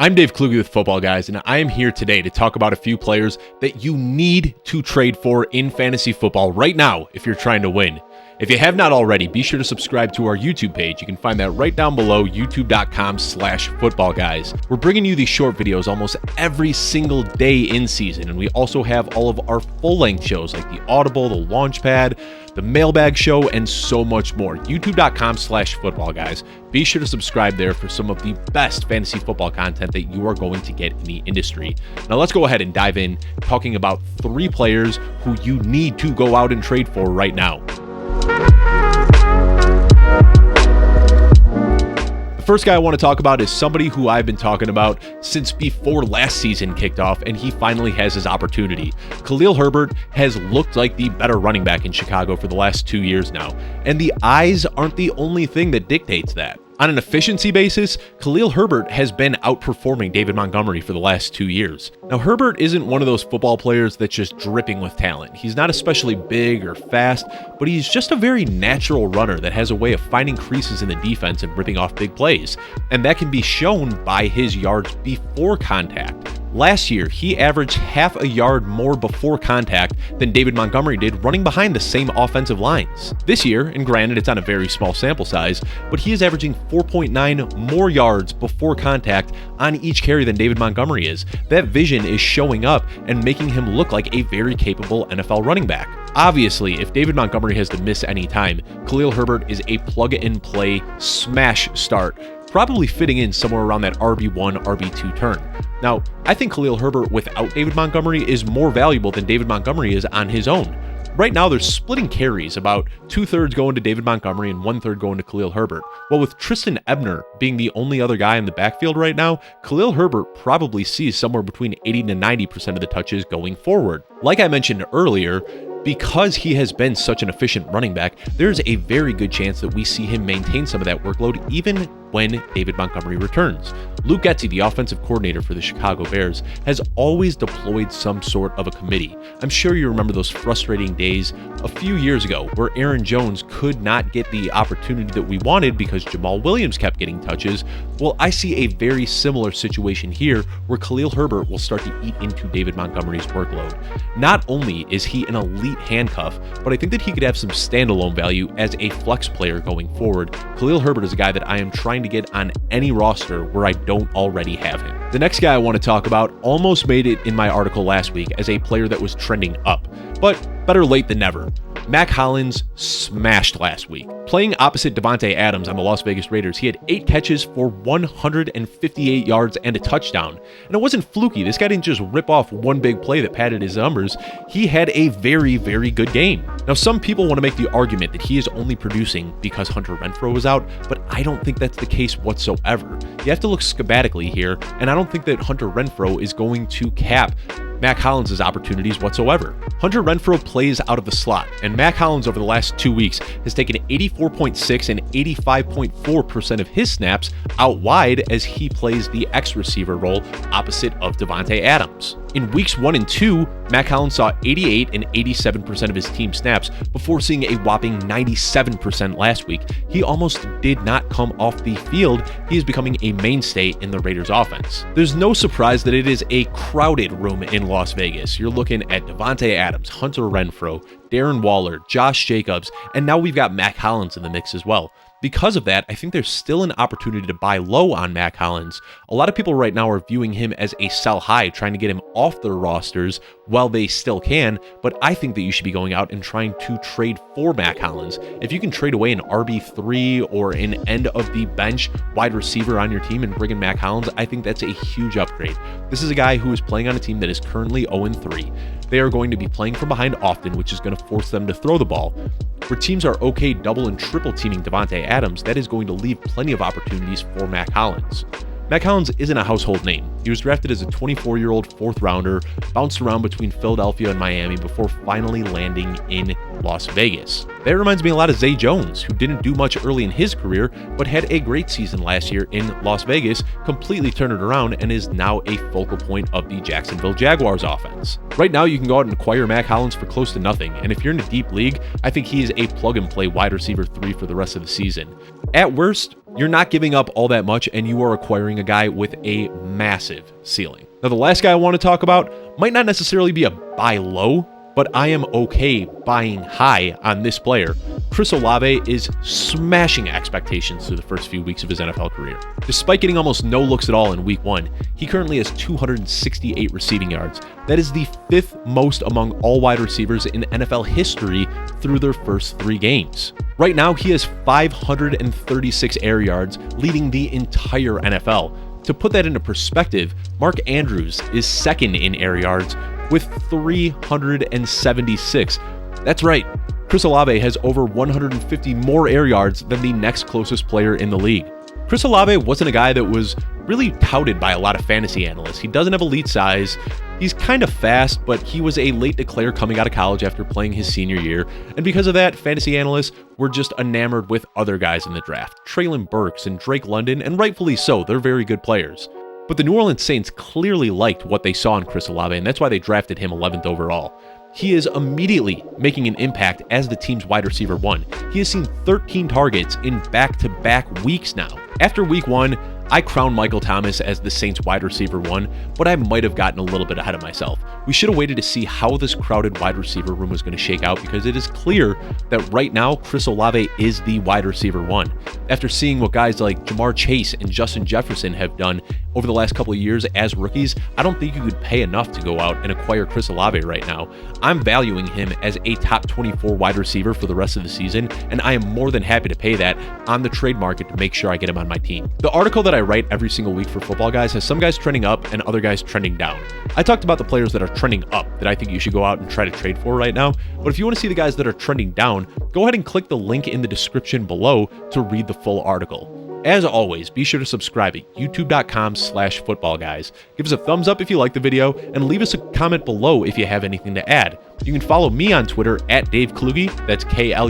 I'm Dave Kluge with Football Guys, and I am here today to talk about a few players that you need to trade for in fantasy football right now if you're trying to win. If you have not already, be sure to subscribe to our YouTube page. You can find that right down below, youtube.com/footballguys. We're bringing you these short videos almost every single day in season, and we also have all of our full-length shows like the Audible, the Launchpad, the Mailbag Show, and so much more. youtube.com/footballguys. Be sure to subscribe there for some of the best fantasy football content that you are going to get in the industry. Now let's go ahead and dive in, talking about 3 players who you need to go out and trade for right now. The first guy I want to talk about is somebody who I've been talking about since before last season kicked off, and he finally has his opportunity. Khalil Herbert has looked like the better running back in Chicago for the last 2 years now, and the eyes aren't the only thing that dictates that. On an efficiency basis, Khalil Herbert has been outperforming David Montgomery for the last 2 years. Now, Herbert isn't one of those football players that's just dripping with talent. He's not especially big or fast, but he's just a very natural runner that has a way of finding creases in the defense and ripping off big plays. And that can be shown by his yards before contact. Last year, he averaged half a yard more before contact than David Montgomery did running behind the same offensive lines. This year, and granted it's on a very small sample size, but he is averaging 4.9 more yards before contact on each carry than David Montgomery is. That vision is showing up and making him look like a very capable NFL running back. Obviously, if David Montgomery has to miss any time, Khalil Herbert is a plug-and-play smash start, probably fitting in somewhere around that RB1, RB2 turn. Now, I think Khalil Herbert without David Montgomery is more valuable than David Montgomery is on his own. Right now, they're splitting carries, about 2/3 going to David Montgomery and 1/3 going to Khalil Herbert. Well, with Tristan Ebner being the only other guy in the backfield right now, Khalil Herbert probably sees somewhere between 80 to 90% of the touches going forward. Like I mentioned earlier, because he has been such an efficient running back, there's a very good chance that we see him maintain some of that workload even when David Montgomery returns. Luke Getsy, the offensive coordinator for the Chicago Bears, has always deployed some sort of a committee. I'm sure you remember those frustrating days a few years ago where Aaron Jones could not get the opportunity that we wanted because Jamal Williams kept getting touches. Well, I see a very similar situation here where Khalil Herbert will start to eat into David Montgomery's workload. Not only is he an elite handcuff, but I think that he could have some standalone value as a flex player going forward. Khalil Herbert is a guy that I am trying to get on any roster where I don't already have him. The next guy I want to talk about almost made it in my article last week as a player that was trending up, but better late than never. Mack Hollins smashed last week. Playing opposite Davante Adams on the Las Vegas Raiders, he had 8 catches for 158 yards and a touchdown. And it wasn't fluky. This guy didn't just rip off one big play that padded his numbers. He had a very, very good game. Now, some people want to make the argument that he is only producing because Hunter Renfrow was out, but I don't think that's the case whatsoever. You have to look schematically here, and I don't think that Hunter Renfrow is going to cap Mack Hollins' opportunities whatsoever. Hunter Renfrow plays out of the slot, and Mack Hollins over the last 2 weeks has taken 84.6 and 85.4% of his snaps out wide as he plays the X receiver role opposite of Davante Adams. In weeks 1 and 2, Mack Hollins saw 88 and 87% of his team snaps before seeing a whopping 97% last week. He almost did not come off the field. He is becoming a mainstay in the Raiders offense. There's no surprise that it is a crowded room in Las Vegas. You're looking at Davante Adams, Hunter Renfrow, Darren Waller, Josh Jacobs, and now we've got Mack Hollins in the mix as well. Because of that, I think there's still an opportunity to buy low on Mack Hollins. A lot of people right now are viewing him as a sell high, trying to get him off their rosters while they still can, but I think that you should be going out and trying to trade for Mack Hollins. If you can trade away an RB3 or an end of the bench wide receiver on your team and bring in Mack Hollins, I think that's a huge upgrade. This is a guy who is playing on a team that is currently 0-3. They are going to be playing from behind often, which is going to force them to throw the ball. Where teams are okay double and triple teaming Davante Adams, that is going to leave plenty of opportunities for Mack Hollins. Mack Hollins isn't a household name. He was drafted as a 24-year-old 4th rounder, bounced around between Philadelphia and Miami before finally landing in Las Vegas. That reminds me a lot of Zay Jones, who didn't do much early in his career, but had a great season last year in Las Vegas, completely turned it around, and is now a focal point of the Jacksonville Jaguars offense. Right now, you can go out and acquire Mack Hollins for close to nothing, and if you're in a deep league, I think he is a plug-and-play wide receiver 3 for the rest of the season. At worst, You're not giving up all that much, and you are acquiring a guy with a massive ceiling. Now, the last guy I want to talk about might not necessarily be a buy low, but I am okay buying high on this player. Chris Olave is smashing expectations through the first few weeks of his NFL career. Despite getting almost no looks at all in week 1, he currently has 268 receiving yards. That is the 5th most among all wide receivers in NFL history through their first 3 games. Right now, he has 536 air yards, leading the entire NFL. To put that into perspective, Mark Andrews is second in air yards with 376. That's right, Chris Olave has over 150 more air yards than the next closest player in the league. Chris Olave wasn't a guy that was really touted by a lot of fantasy analysts. He doesn't have elite size. He's kind of fast, but he was a late declare coming out of college after playing his senior year. And because of that, fantasy analysts were just enamored with other guys in the draft. Traylon Burks and Drake London, and rightfully so, they're very good players. But the New Orleans Saints clearly liked what they saw in Chris Olave, and that's why they drafted him 11th overall. He is immediately making an impact as the team's wide receiver 1. He has seen 13 targets in back-to-back weeks now. After week 1, I crowned Michael Thomas as the Saints wide receiver 1, but I might have gotten a little bit ahead of myself. We should have waited to see how this crowded wide receiver room was going to shake out, because it is clear that right now Chris Olave is the wide receiver 1. After seeing what guys like Jamar Chase and Justin Jefferson have done over the last couple of years as rookies, I don't think you could pay enough to go out and acquire Chris Olave right now. I'm valuing him as a top 24 wide receiver for the rest of the season, and I am more than happy to pay that on the trade market to make sure I get him on my team. The article that I write every single week for Football Guys has some guys trending up and other guys trending down. I talked about the players that are trending up that I think you should go out and try to trade for right now, but if you want to see the guys that are trending down, go ahead and click the link in the description below to read the full article. As always, be sure to subscribe at youtube.com/footballguys. Give us a thumbs up if you like the video, and leave us a comment below if you have anything to add. You can follow me on Twitter at Dave Kluge, that's Kluge. I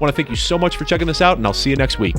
want to thank you so much for checking this out, and I'll see you next week.